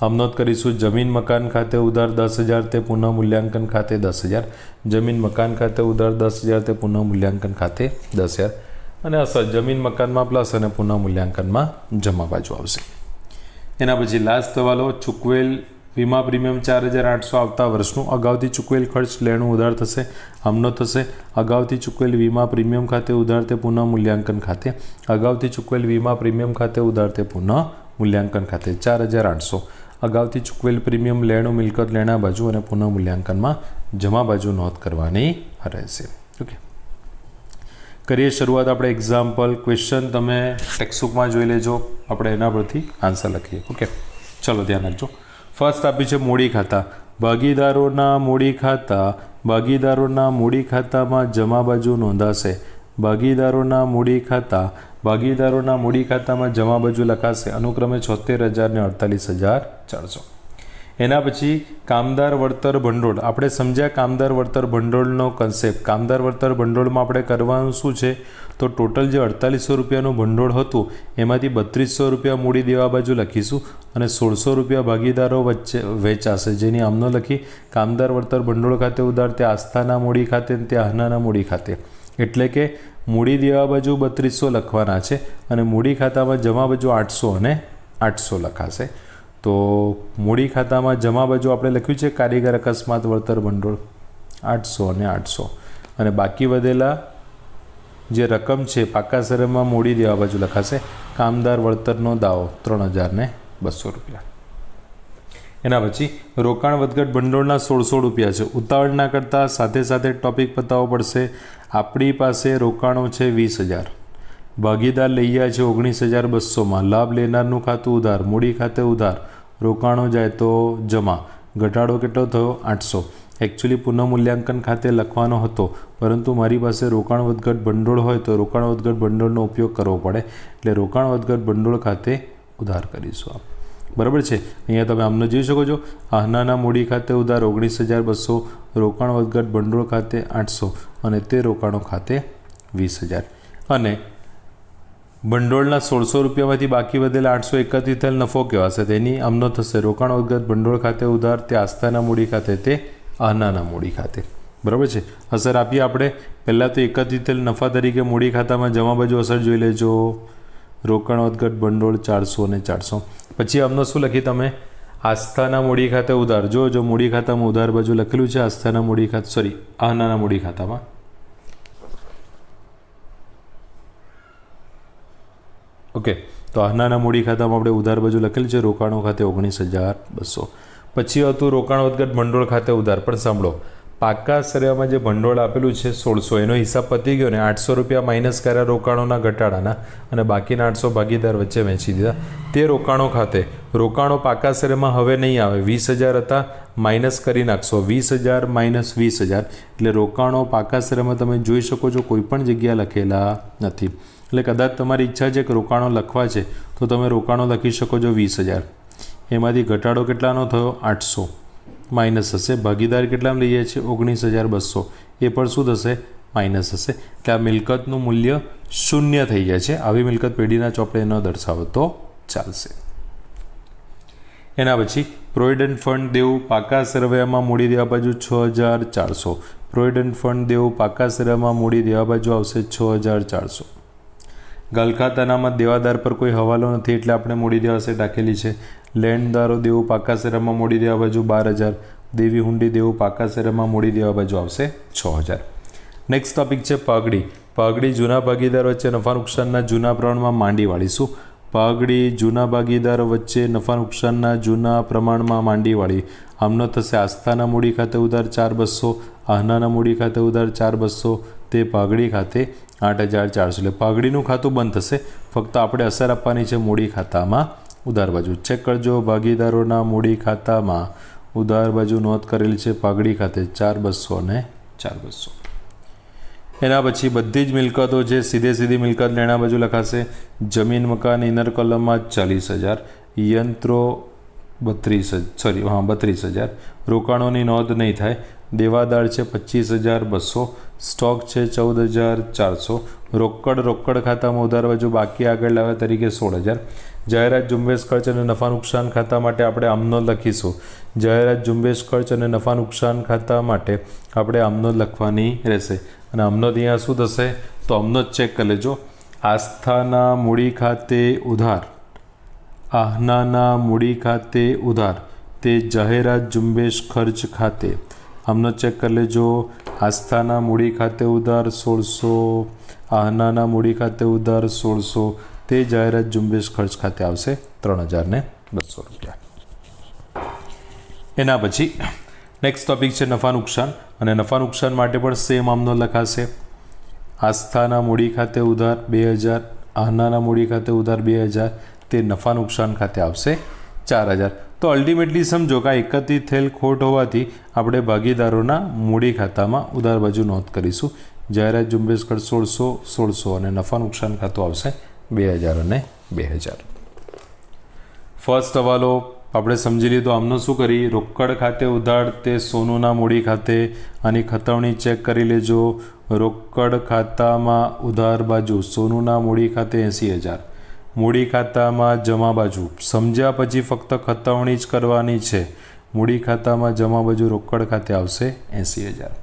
[SPEAKER 1] આમ નોંધ કરીશું જમીન મકાન ખાતે ઉધાર 10,000 તે પુનઃમૂલ્યાંકન ખાતે 10,000, જમીન મકાન ખાતે ઉધાર 10,000 તે પુનઃમૂલ્યાંકન ખાતે 10,000 અને અસર જમીન મકાનમાં પ્લસ અને પુનઃમૂલ્યાંકનમાં જમા બાજુ આવશે. એના પછી લાસ્ટ સવાલો. ચૂકવેલ વીમા પ્રીમિયમ 4,800 આવતા વર્ષનું. અગાઉથી ચૂકવેલ ખર્ચ લેણું ઉધાર થશે. આમનો થશે અગાઉથી ચૂકવેલ વીમા પ્રીમિયમ ખાતે ઉધાર તે પુનઃમૂલ્યાંકન ખાતે, અગાઉથી ચૂકવેલ વીમા પ્રીમિયમ ખાતે ઉધાર તે પુનઃમૂલ્યાંકન ખાતે. 4,800 અગાઉથી ચૂકવેલ પ્રીમિયમ લેણું મિલકત લેણા બાજુ અને પુનઃમૂલ્યાંકનમાં જમા બાજુ નોંધ કરવાની રહેશે. ઓકે, કરીએ શરૂઆત. આપણે એક્ઝામ્પલ ક્વેશ્ચન તમે ટેક્સ્ટબુકમાં જોઈ લેજો, આપણે એના પરથી આન્સર લખીએ. ઓકે, ચલો ધ્યાન રાખજો. ફર્સ્ટ આપ્યું છે મૂડી ખાતા. ભાગીદારોના મૂડી ખાતા, ભાગીદારોના મૂડી ખાતામાં જમા બાજુ નોંધાશે. ભાગીદારોના મૂડી ખાતા, ભાગીદારોના મૂડી ખાતામાં જમા બાજુ લખાશે અનુક્રમે 76,000 ને 48,400. એના પછી કામદાર વળતર ભંડોળ. આપણે સમજ્યા કામદાર વળતર ભંડોળનો કન્સેપ્ટ. કામદાર વળતર ભંડોળમાં આપણે કરવાનું શું છે? તો ટોટલ જે 4800 રૂપિયાનું ભંડોળ હતું એમાંથી 3200 રૂપિયા મૂડી દેવા બાજુ લખીશું અને 1600 રૂપિયા ભાગીદારો વચ્ચે વેચાશે, જેની આમનો લખી કામદાર વળતર ભંડોળ ખાતે ઉધાર તે આસ્થાના મૂડી ખાતે તે આહનાના મૂડી ખાતે. એટલે કે મૂડી દેવા બાજુ 3200 લખવાના છે અને મૂડી ખાતામાં જમા બાજુ 800 અને 800 લખાશે. તો મૂડી ખાતામાં જમા બાજુ આપણે લખ્યું છે કારીગર અકસ્માત વળતર ભંડોળ 800 અને 800 અને બાકી વધેલા જે રકમ છે પાકા સરેમાં મૂડી દેવા બાજુ લખાશે કામદાર વળતરનો દાવો 3,200 રૂપિયા. એના પછી રોકાણ વધઘટ ભંડોળના 1600 રૂપિયા છે. ઉતાવળ ના કરતાં સાથે સાથે ટોપિક પતાવવો પડશે. આપણી પાસે રોકાણો છે 20,000, ભાગીદાર લઈ ગયા છે 19,200માં, લાભ લેનારનું ખાતું ઉધાર, મૂડી ખાતે ઉધાર, રોકાણો જાય તો જમા, ઘટાડો કેટલો થયો 800. એકચ્યુઅલી પુનઃમૂલ્યાંકન ખાતે લખવાનો હતો, પરંતુ મારી પાસે રોકાણ વધઘટ ભંડોળ હોય તો રોકાણ વધઘટ ભંડોળનો ઉપયોગ કરવો પડે, એટલે રોકાણ વધઘટ ભંડોળ ખાતે ઉધાર કરીશું. બરાબર છે. અહીંયા તમે આમને જોઈ શકો છો, આહનાના મૂડી ખાતે ઉધાર 19,200, રોકાણ વધઘટ ભંડોળ ખાતે 800 અને તે રોકાણો ખાતે 20,000. અને ભંડોળના 1600 રૂપિયામાંથી બાકી વધેલા 831 થયેલ નફો કહેવાશે. તેની આમનો થશે રોકાણ વધઘટ ભંડોળ ખાતે ઉધાર, તે આસ્થાના મૂડી ખાતે, તે આહનાના મૂડી ખાતે. બરાબર છે. અસર આપીએ આપણે. પહેલાં તો એકત્રિત થયેલ નફા તરીકે મૂડી ખાતામાં જમા બાજુ અસર જોઈ લેજો. રોકાણ વધઘટ ભંડોળ 400 અને 400. પછી આમનો શું લખી તમે? આસ્થાના મૂડી ખાતે ઉધાર. જો મૂડી ખાતામાં ઉધાર બાજુ લખેલું છે, આસ્થાના મૂડી ખાતે આહનાના મૂડી ખાતામાં. ઓકે, તો આહનાના મૂડી ખાતામાં આપણે ઉધાર બાજુ લખેલું છે રોકાણો ખાતે 19,200. પછી હતું રોકાણ વધઘટ ભંડોળ ખાતે ઉધાર. પણ સાંભળો, પાકા સરેવામાં જે ભંડોળ આપેલું છે 1600, એનો હિસાબ પતી ગયો ને. 800 રૂપિયા માઇનસ કર્યા રોકાણોના ઘટાડાના અને બાકીના 800 ભાગીદાર વચ્ચે વહેંચી દીધા. તે રોકાણો ખાતે રોકાણો પાકા સરેમાં હવે નહીં આવે. 20,000 હતા, માઇનસ કરી નાખશો. 20,000 માઇનસ 20,000 એટલે રોકાણો પાકા સરેમાં તમે જોઈ શકો છો કોઈ પણ જગ્યા લખેલા નથી. એટલે કદાચ તમારી ઈચ્છા છે કે રોકાણો લખવા છે તો તમે રોકાણો લખી શકો છો 20,000. એમાંથી ઘટાડો કેટલાનો થયો 800 માઇનસ હશે. ભાગીદાર કેટલામાં લઈએ છીએ 19,200, એ પણ શું થશે માઇનસ હશે. એટલે આ મિલકતનું મૂલ્ય શૂન્ય થઈ જાય છે. આવી મિલકત પેઢીના ચોપડે ન દર્શાવો તો ચાલશે. એના પછી પ્રોવિડન્ટ ફંડ દેવું પાકા સરવૈયામાં મૂડી દેવા બાજુ 6,400. પ્રોવિડન્ટ ફંડ દેવું પાકા સરવૈયામાં મૂડી દેવા બાજુ આવશે 6,400. ગલખાતાનામાં દેવાદાર પર કોઈ હવાલો નથી એટલે આપણે મૂડી દેવાશે રાખેલી છે. લેણદારો દેવું પાકા શેરામાં મૂડી દેવા બાજુ 12,000. દેવી હુંડી દેવું પાકા શેરામાં મૂડી દેવા બાજુ આવશે 6,000. નેક્સ્ટ ટોપિક છે પાઘડી. પાઘડી જૂના ભાગીદાર વચ્ચે નફા નુકસાનના જૂના પ્રમાણમાં માંડી વાળીશું. પાઘડી જૂના ભાગીદારો વચ્ચે નફા નુકસાનના જૂના પ્રમાણમાં માંડી વાળી. આમનો થશે આસ્થાના મૂડી ખાતે ઉધાર 4,200, આહનાના મૂડી ખાતે ઉધાર 4,200, તે પાઘડી ખાતે 8,400. એટલે પાઘડીનું ખાતું બંધ થશે. ફક્ત આપણે અસર આપવાની છે મૂડી ખાતામાં ઉધાર બાજુ. ચેક કરજો, ભાગીદારોના મૂડી ખાતામાં ઉધાર બાજુ નોંધ કરેલી છે પાઘડી ખાતે 4,200 અને 4,200. એના પછી બધી જ મિલકતો છે સીધી મિલકત લેણા બાજુ લખાશે. જમીન મકાન ઇનર કોલમમાં 40,000, યંત્રો 32,000. રોકાણોની નોંધ નહીં થાય. દેવાદાર છે 25,200, સ્ટોક છે 14,400. રોકડ ખાતામાં ઉધાર બાજુ બાકી આગળ લાવ્યા તરીકે 16,000. જાહેરાત ઝુંબેશ ખર્ચ અને નફા નુકસાન ખાતા માટે આપણે આમનો લખીશું. જાહેરાત ઝુંબેશ ખર્ચ અને નફા નુકસાન ખાતા માટે આપણે આમનો લખવાની રહેશે. અને આમનો અહીંયા શું થશે તો આમનો જ ચેક કરી લેજો. આસ્થાના મૂડી ખાતે ઉધાર, આહનાના મૂડી ખાતે ઉધાર, તે જાહેરાત ઝુંબેશ ખર્ચ ખાતે. આમનો ચેક કરી લેજો. આસ્થાના મૂડી ખાતે ઉધાર 1600, આહનાના મૂડી ખાતે ઉધાર 1600, તે જાહેરાત ઝુંબેશ ખર્ચ ખાતે આવશે 3,200 રૂપિયા. એના પછી નેક્સ્ટ ટોપિક છે નફા નુકસાન. અને નફા નુકસાન માટે પણ સેમ આમનો લખાશે. આસ્થાના મૂડી ખાતે ઉધાર 2,000, આહનાના મૂડી ખાતે ઉધાર 2,000, તે નફા નુકસાન ખાતે આવશે 4,000. તો અલ્ટિમેટલી સમજો કે આ એકત્રિત થયેલ ખોટ હોવાથી આપણે ભાગીદારોના મૂડી ખાતામાં ઉધાર બાજુ નોંધ કરીશું. જાહેરાત ઝુંબેશ ખર્ચ 1600 અને નફા નુકસાન ખાતું આવશે 2,000 અને 2,000. ફર્સ્ટ હવાલો આપણે સમજી લીધો. આમનો શું કરી? રોકડ ખાતે ઉધાર, તે સોનુના મૂડી ખાતે. આની ખતવણી ચેક કરી લેજો. રોકડ ખાતામાં ઉધાર બાજુ સોનુના મૂડી ખાતે 80,000. મૂડી ખાતામાં જમા બાજુ સમજ્યા પછી ફક્ત ખતવણી જ કરવાની છે. મૂડી ખાતામાં જમા બાજુ રોકડ ખાતે આવશે 80,000.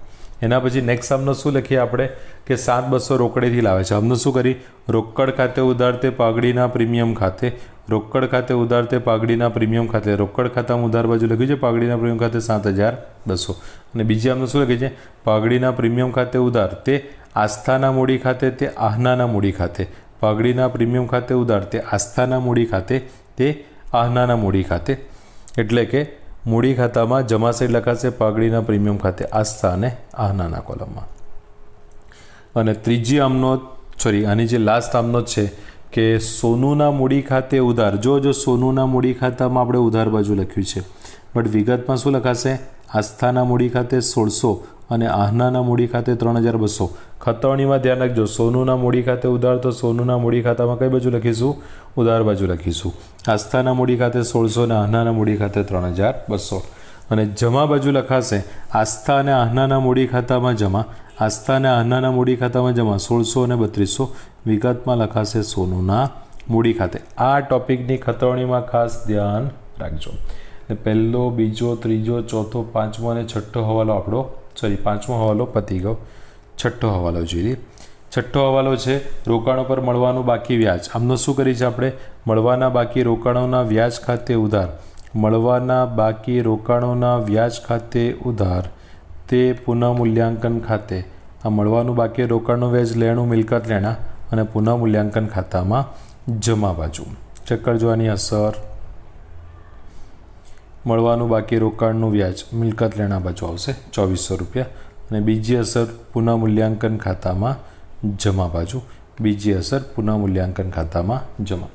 [SPEAKER 1] એના પછી નેક્સ્ટ આમનો શું લખીએ આપણે કે 7,200 રોકડેથી લાવે છે. આમનું શું કરી? રોકડ ખાતે ઉધાર, તે પાઘડીના પ્રીમિયમ ખાતે. રોકડ ખાતે ઉધાર, તે પાઘડીના પ્રીમિયમ ખાતે. રોકડ ખાતામાં ઉધાર બાજુ લખ્યું છે પાઘડીના પ્રીમિયમ ખાતે 7,200. અને બીજી આમનું શું લખ્યું છે? પાઘડીના પ્રીમિયમ ખાતે ઉધાર, તે આસ્થાના મૂડી ખાતે, તે આહનાના મૂડી ખાતે. પાઘડીના પ્રીમિયમ ખાતે ઉધાર, તે આસ્થાના મૂડી ખાતે, તે આહનાના મૂડી ખાતે. એટલે કે મૂડી ખાતામાં જમા સાઈડ લખાશે પાઘડીના પ્રીમિયમ ખાતે આસ્થા અને આહનાના કોલમમાં. અને ત્રીજી આની જે લાસ્ટ આમનોંધ છે કે સોનુના મૂડી ખાતે ઉધાર. જો સોનુના મૂડી ખાતામાં આપણે ઉધાર બાજુ લખ્યું છે, બટ વિગતમાં શું લખાશે? આસ્થાના મૂડી ખાતે 1600 અને આહનાના મૂડી ખાતે 3200. ખતવણીમાં ધ્યાન રાખજો, સોનુના મૂડી ખાતે ઉધાર તો સોનુના મૂડી ખાતામાં કઈ બાજુ લખીશું? ઉધાર બાજુ લખીશું. આસ્થાના મૂડી ખાતે 1600 અને આહનાના મૂડી ખાતે 3200. અને જમા બાજુ લખાશે આસ્થા અને આહનાના મૂડી ખાતામાં જમા, આસ્થા અને આહનાના મૂડી ખાતામાં જમા 1600 અને 3200. વિગતમાં લખાશે સોનુના મૂડી ખાતે. આ ટોપિકની ખતવણીમાં ખાસ ધ્યાન રાખજો. પહેલો, બીજો, ત્રીજો, ચોથો, પાંચમો અને છઠ્ઠો હવાલો પાંચમો હવાલો પતી ગયો. છઠ્ઠો હવાલો જોઈએ. છઠ્ઠો હવાલો છે રોકાણો પર મળવાનું બાકી વ્યાજ. આમનો શું કરી છે આપણે? મળવાના બાકી રોકાણોના વ્યાજ ખાતે ઉધાર. મળવાના બાકી રોકાણોના વ્યાજ ખાતે ઉધાર તે પુનઃમૂલ્યાંકન ખાતે. આ મળવાનું બાકી રોકાણનું વ્યાજ લેણું મિલકત લેણા અને પુનઃમૂલ્યાંકન ખાતામાં જમા બાજુ. ચેક કરજો આની અસર. મળવાનું બાકી રોકાણનું વ્યાજ મિલકત લેણા બાજુ આવશે 2400 રૂપિયા. અને બીજી અસર પુનઃમૂલ્યાંકન ખાતામાં જમા બાજુ. બીજી અસર પુનઃમૂલ્યાંકન ખાતામાં જમા.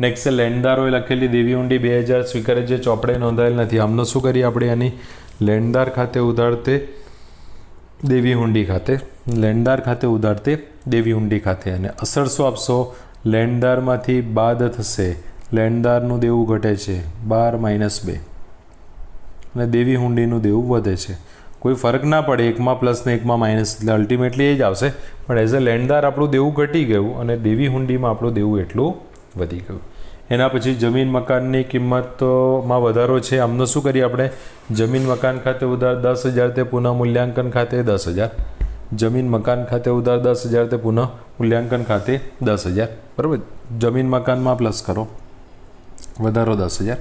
[SPEAKER 1] નેક્સ્ટ છે લેણદારોએ લખેલી દેવી ઊંડી 2000 સ્વીકારે જે ચોપડે નોંધાયેલ નથી. આમનો શું કરીએ આપણે? આની લેણદાર ખાતે ઉધારતે દેવી ઊંડી ખાતે, લેણદાર ખાતે ઉધારતે દેવી ઊંડી ખાતે. અને અસર શું આપશો? લેણદારમાંથી બાદ થશે, લેણદારનું દેવું ઘટે છે 12 - 2 અને દેવી હુંડીનું દેવું વધે છે. કોઈ ફરક ના પડે, એકમાં પ્લસ ને એકમાં માઇનસ, એટલે અલ્ટિમેટલી એ જ આવશે. પણ એઝ અ લેણદાર આપણું દેવું ઘટી ગયું અને દેવી હુંડીમાં આપણું દેવું એટલું વધી ગયું. એના પછી જમીન મકાનની કિંમતમાં વધારો છે. આમનો શું કરીએ આપણે? જમીન મકાન ખાતે ઉધાર 10,000 તે પુનઃમૂલ્યાંકન ખાતે 10,000. જમીન મકાન ખાતે ઉધાર 10,000 તે પુનઃમૂલ્યાંકન ખાતે 10,000. બરાબર. જમીન મકાનમાં પ્લસ કરો, વધારો 10,000.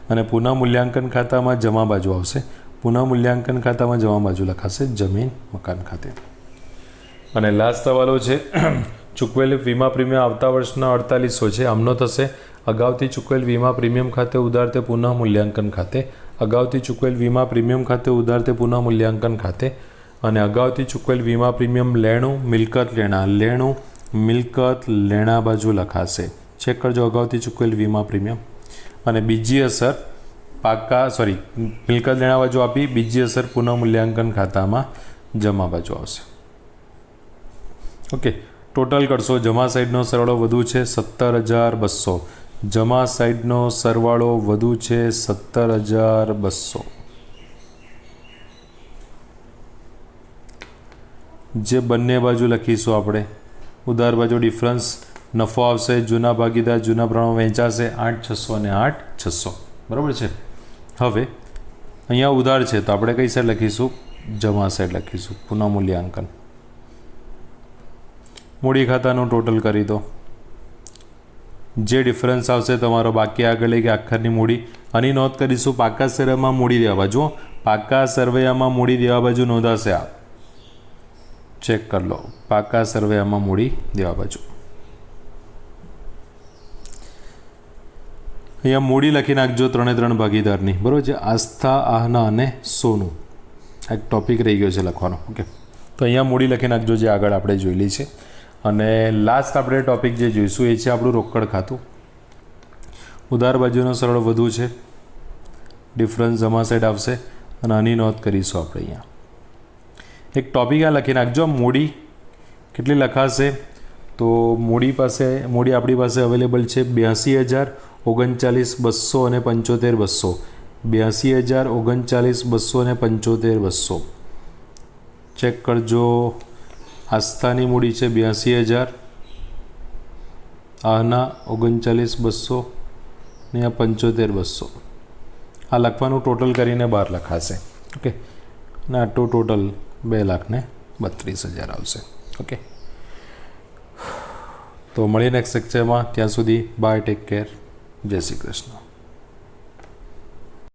[SPEAKER 1] અને પુનઃમૂલ્યાંકન ખાતામાં જમા બાજુ આવશે. પુનઃમૂલ્યાંકન ખાતામાં જમા બાજુ લખાશે જમીન મકાન ખાતે. અને લાસ્ટ સવાલો છે ચૂકવેલ વીમા પ્રીમિયમ આવતા વર્ષના 4800 છે. આમનો થશે અગાઉથી ચૂકવેલ વીમા પ્રીમિયમ ખાતે ઉધાર તે પુનઃમૂલ્યાંકન ખાતે. અગાઉથી ચૂકવેલ વીમા પ્રીમિયમ ખાતે ઉધાર તે પુનઃમૂલ્યાંકન ખાતે. અને અગાઉથી ચૂકવેલ વીમા પ્રીમિયમ લેણું મિલકત લેણા, લેણું મિલકત લેણા બાજુ લખાશે. ચેક કરજો અગાઉથી ચૂકવેલ વીમા પ્રીમિયમ. અને બીજી અસર મિલકત લેણા બાજુ આપી, બીજી અસર પુનઃમૂલ્યાંકન ખાતામાં જમા બાજુ આવશે. ઓકે, ટોટલ કરશો. જમા સાઈડનો સરવાળો વધુ છે 17,200. જમા સાઈડનો સરવાળો વધુ છે 17,200. જે બંને બાજુ લખીશું આપણે. ઉધાર બાજુ ડિફરન્સ નફો આવશે, જૂના ભાગીદાર જૂના પ્રમાણમાં વહેંચાશે 8,600 અને 8,600. બરાબર છે. હવે અહીંયા ઉધાર છે તો આપણે કઈ સાઈડ લખીશું? જમા સાઈડ લખીશું. પુનઃમૂલ્યાંકન. મૂડી ખાતાનું ટોટલ કરી દો. જે ડિફરન્સ આવશે તમારો બાકી આગળ લઈ કે આખરની મૂડી. આની નોંધ કરીશું પાકા સરવૈયામાં મૂડી દેવા બાજુ. પાકા સરવૈયામાં મૂડી દેવા બાજુ નોંધાશે. આ ચેક કરી લો. પાકા સરવૈયામાં મૂડી દેવા બાજુ. અહીંયા મૂડી લખી નાખજો 3 ભાગીદારની. બરાબર છે. આસ્થા, આહના અને સોનું. એક ટોપિક રહી ગયો છે લખવાનો. ઓકે, તો અહીંયા મૂડી લખી નાખજો જે આગળ આપણે જોયેલી છે. અને લાસ્ટ આપણે ટોપિક જે જોઈશું એ છે આપણું રોકડ ખાતું. ઉધાર બાજુનો સરળ વધુ છે, ડિફરન્સ જમા સાઈડ આવશે અને આની નોંધ કરીશું આપણે. અહીંયા એક ટોપિક આ લખી નાખજો. મૂડી કેટલી લખાશે? તો મૂડી આપણી પાસે અવેલેબલ છે 82,000, 39,200 અને 75,200. 82,000, 39,200 અને 75,200. ચેક કરજો. આસ્થાની મૂડી છે 82,000, આના 39,200 ને 75,200. આ લખવાનું ટોટલ કરીને 12 લખાશે. ઓકે, અને આટલું ટોટલ 2,32,000 આવશે. ઓકે, તો મળીએ નેક્સ્ટ લેક્ચરમાં. ત્યાં સુધી બાય, ટેક કેર, જય શ્રી કૃષ્ણ.